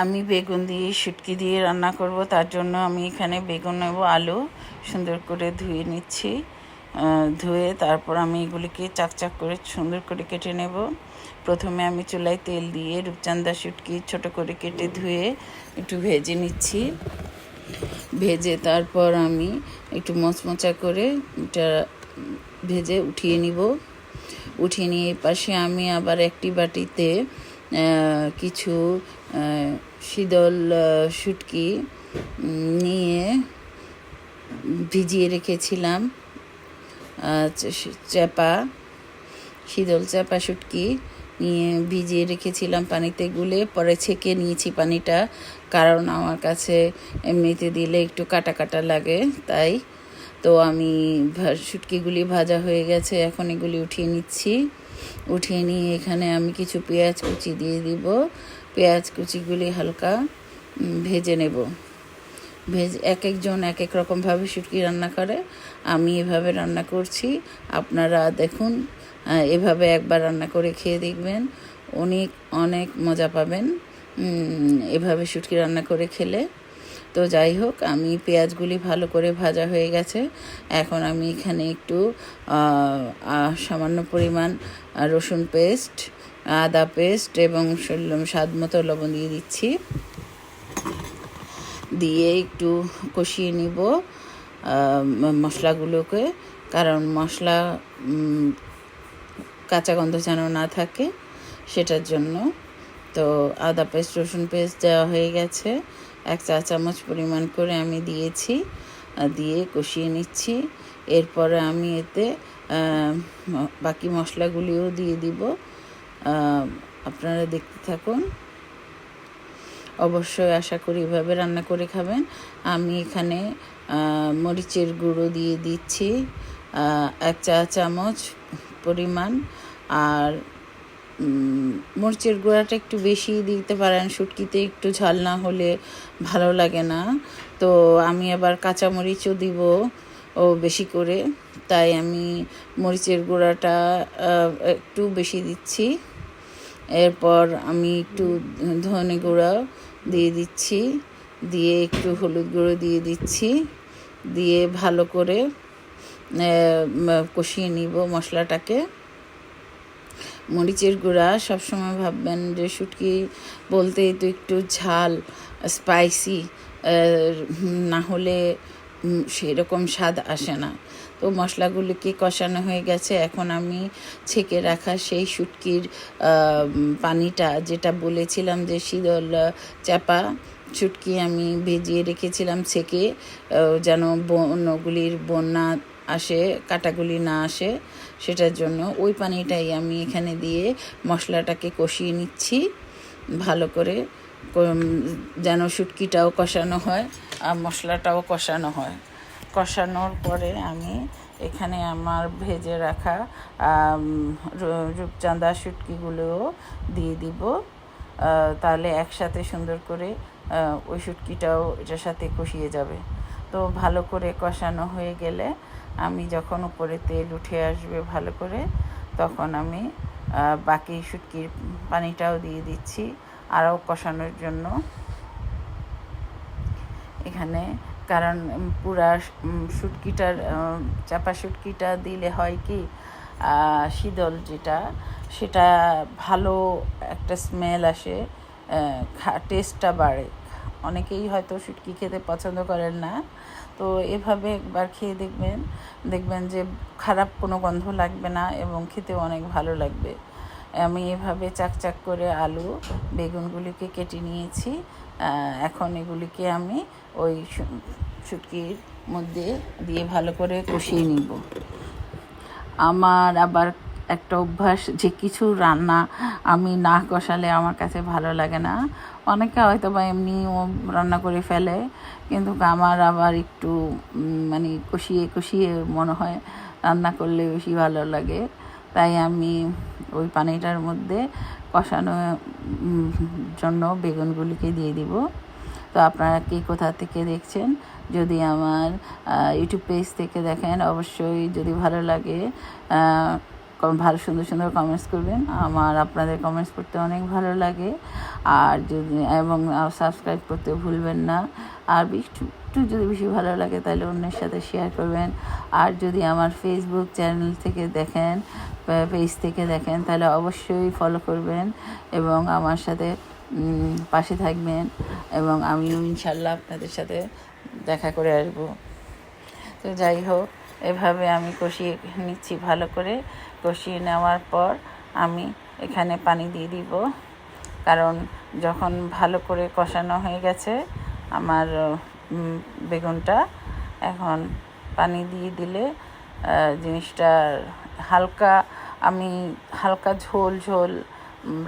আমি বেগুন দিয়ে শুটকি দিয়ে রান্না করব। তার জন্য আমি এখানে বেগুন নেব, আলু সুন্দর করে ধুয়ে নিচ্ছি। ধুয়ে তারপর আমি এগুলিকে চাকচাক করে সুন্দর করে কেটে নেব। প্রথমে আমি চুলায় তেল দিয়ে রূপচাঁদা শুটকি ছোট করে কেটে ধুয়ে একটু ভেজে নিচ্ছি। ভেজে তারপর আমি একটু মচমচা করে এটা ভেজে উঠিয়ে নিব। উঠিয়ে নিয়ে পাশে আমি আবার একটি বাটিতে কিছু শীতল শুটকি নিয়ে ভিজিয়ে রেখেছিলাম। শীতল চাপা শুটকি নিয়ে ভিজিয়ে রেখেছিলাম পানিতে গুলে, পরে ছেঁকে নিয়েছি পানিটা, কারণ আমার কাছে এমনিতে দিলে একটু কাটা কাটা লাগে। তাই তো আমি শুটকিগুলি ভাজা হয়ে গেছে, এখন এগুলি উঠিয়ে নিচ্ছি। উঠিয়ে নিয়ে এখানে আমি কিছু পেঁয়াজ কুচি দিয়ে দিব। পেঁয়াজ কুচিগুলি হালকা ভেজে নেব। এক একজন এক এক রকমভাবে শুটকি রান্না করে, আমি এভাবে রান্না করছি। আপনারা দেখুন, এভাবে একবার রান্না করে খেয়ে দেখবেন, অনেক অনেক মজা পাবেন এভাবে শুটকি রান্না করে খেলে। তো যাই হোক, আমি পেঁয়াজগুলি ভালো করে ভাজা হয়ে গেছে। এখন আমি এখানে একটু সামান্য পরিমাণ রসুন পেস্ট, আদা পেস্ট এবং স্বাদ মতো লবণ দিয়ে দিচ্ছি। দিয়ে একটু কষিয়ে নিব মশলাগুলোকে, কারণ মশলা কাঁচা গন্ধ যেন না থাকে সেটার জন্য। তো আদা পেস্ট রসুন পেস্ট দেওয়া হয়ে গেছে, 1 চা চামচ পরিমাণ করে আমি দিয়েছি। দিয়ে কষিয়ে নিচ্ছি। এরপরে আমি এতে বাকি মশলাগুলিও দিয়ে দিব। আপনারা দেখতে থাকুন। অবশ্যই আশা করি এভাবে রান্না করে খাবেন। আমি এখানে মরিচের গুঁড়ো দিয়ে দিচ্ছি 1 চা চামচ পরিমাণ। আর মরিচের গুঁড়াটা একটু বেশি দিতে পারেন, শুটকিতে একটু ঝাল না হলে ভালো লাগে না। তো আমি আবার কাঁচামরিচও দিব বেশি করে, তাই আমি মরিচের গুঁড়াটা একটু বেশি দিচ্ছি। এরপর আমি একটু ধনে গুঁড়ো দিয়ে দিচ্ছি, দিয়ে একটু হলুদ গুঁড়ো দিয়ে দিচ্ছি। দিয়ে ভালো করে কষিয়ে নিব মশলাটাকে। মরিচের গুঁড়া সবসময় ভাববেন যে শুটকি বলতেই তো একটু ঝাল স্পাইসি না হলে সেরকম স্বাদ আসে না। তো মশলাগুলিকে কষানো হয়ে গেছে। এখন আমি ছেঁকে রাখা সেই শুটকির পানিটা, যেটা বলেছিলাম যে শীতল চাপা শুটকি আমি ভিজিয়ে রেখেছিলাম ছেঁকে, যেন ওগুলির বন্যা আসে, কাটাগুলি না আসে, সেটার জন্য ওই পানিটাই আমি এখানে দিয়ে মশলাটাকে কষিয়ে নিচ্ছি ভালো করে, যেন শুটকিটাও কষানো হয় আর মশলাটাও কষানো হয়। কষানোর পরে আমি এখানে আমার ভেজে রাখা রূপচাঁদা শুটকিগুলোও দিয়ে দিব। তাহলে একসাথে সুন্দর করে ওই শুটকিটাও এটার সাথে কষিয়ে যাবে। তো ভালো করে কষানো হয়ে গেলে আমি যখন উপরে তেল উঠে আসবে ভালো করে, তখন আমি বাকি শুটকির পানিটাও দিয়ে দিচ্ছি আরও কষানোর জন্য এখানে। কারণ পুরা শুটকিটার চাপা শুটকিটা দিলে হয় কি, শীতল যেটা, সেটা ভালো একটা স্মেল আসে, টেস্টটা বাড়ে। অনেকেই হয়তো শুটকি খেতে পছন্দ করেন না, তো এভাবে একবার খেয়ে দেখবেন যে খারাপ কোনো গন্ধ লাগবে না এবং খেতেও অনেক ভালো লাগবে। আমি এভাবে চাকচাক করে আলু বেগুনগুলিকে কেটে নিয়েছি। এখন এগুলিকে আমি ওই শুটকির মধ্যে দিয়ে ভালো করে কষিয়ে নিব। আমার আবার একটা অভ্যাস যে কিছু রান্না আমি না কষালে আমার কাছে ভালো লাগে না। অনেকে হয়তো বা এমনি রান্না করে ফেলে, কিন্তু আমার আবার একটু মানে কষিয়ে কষিয়ে মনে হয় রান্না করলে বেশি ভালো লাগে। তাই আমি ওই পানিটার মধ্যে কষানোর জন্য বেগুনগুলিকে দিয়ে দিব। তো আপনারা কে কোথা থেকে দেখছেন, যদি আমার ইউটিউব পেজ থেকে দেখেন, অবশ্যই যদি ভালো লাগে ভালো সুন্দর সুন্দর কমেন্টস করবেন। আমার আপনাদের কমেন্টস করতে অনেক ভালো লাগে। আর যদি এবং সাবস্ক্রাইব করতে ভুলবেন না। আর একটু যদি বেশি ভালো লাগে তাহলে অন্যের সাথে শেয়ার করবেন। আর যদি আমার ফেসবুক চ্যানেল থেকে দেখেন, পেজ থেকে দেখেন, তাহলে অবশ্যই ফলো করবেন এবং আমার সাথে পাশে থাকবেন, এবং আমিও ইনশাল্লাহ আপনাদের সাথে দেখা করে আসবো। তো যাই হোক, এভাবে আমি কষিয়ে নিচ্ছি ভালো করে। কষিয়ে নেওয়ার পর আমি এখানে পানি দিয়ে দিব, কারণ যখন ভালো করে কষানো হয়ে গেছে আমার বেগুনটা, এখন পানি দিয়ে দিলে জিনিসটা আমি হালকা ঝোল ঝোল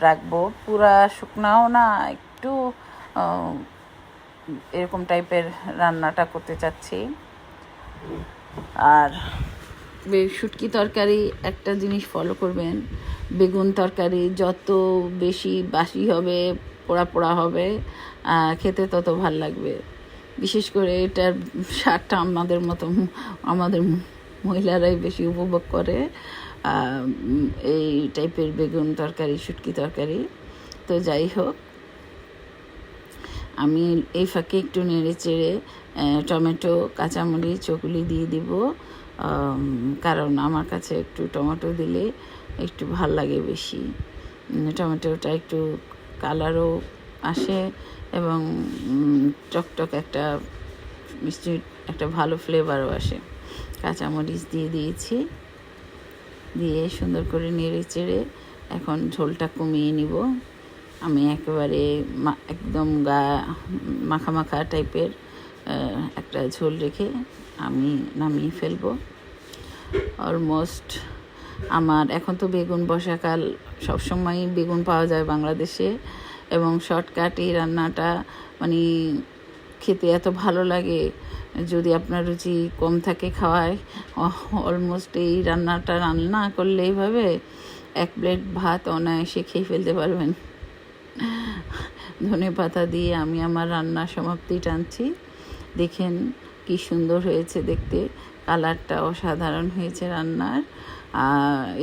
রাখবো, পুরা শুকনাও না, একটু এরকম টাইপের রান্নাটা করতে চাচ্ছি। আর শুটকি তরকারি একটা জিনিস ফলো করবেন, বেগুন তরকারি যত বেশি বাসি হবে, পোড়া পোড়া হবে, খেতে তত ভাল লাগবে। বিশেষ করে এটার স্বাদটা আমাদের মহিলারাই বেশি উপভোগ করে এই টাইপের বেগুন তরকারি, শুটকি তরকারি। তো যাই হোক, আমি এই ফাঁকে একটু নেড়ে চেড়ে টমেটো, কাঁচামরিচ চকুলি দিয়ে দিব, কারণ আমার কাছে একটু টমেটো দিলে একটু ভাল লাগে বেশি। টমেটোটা একটু কালারও আসে এবং টকটক একটা মিষ্টি একটা ভালো ফ্লেভারও আসে। কাঁচামরিচ দিয়ে দিয়েছি, দিয়ে সুন্দর করে নেড়ে চেড়ে এখন ঝোলটা কমিয়ে নিব। আমি একেবারে একদম মাখা মাখা টাইপের একটা ঝোল রেখে আমি নামিয়ে ফেলবো। অলমোস্ট আমার এখন তো বেগুন বর্ষাকাল, সবসময়ই বেগুন পাওয়া যায় বাংলাদেশে, এবং শর্টকাট এই রান্নাটা মানে খেতে এত ভালো লাগে। যদি আপনার রুচি কম থাকে খাওয়ায়, অলমোস্ট এই রান্নাটা রান্না করলে এইভাবে 1 প্লেট ভাত অনায়াসে খেয়ে ফেলতে পারবেন। ধনেপাতা দিয়ে আমি আমার রান্নার সমাপ্তি টানছি। দেখেন কি সুন্দর হয়েছে দেখতে, কালারটা অসাধারণ হয়েছে রান্নার।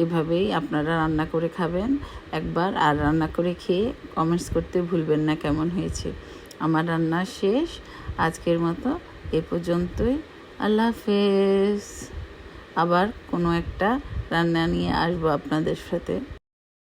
এভাবেই আপনারা রান্না করে খাবেন একবার, আর রান্না করে খেয়ে কমেন্টস করতে ভুলবেন না কেমন হয়েছে। আমার রান্না শেষ আজকের মতো এ পর্যন্তই। আল্লাহ হাফেজ। আবার কোনো একটা রান্না নিয়ে আসবো আপনাদের সাথে।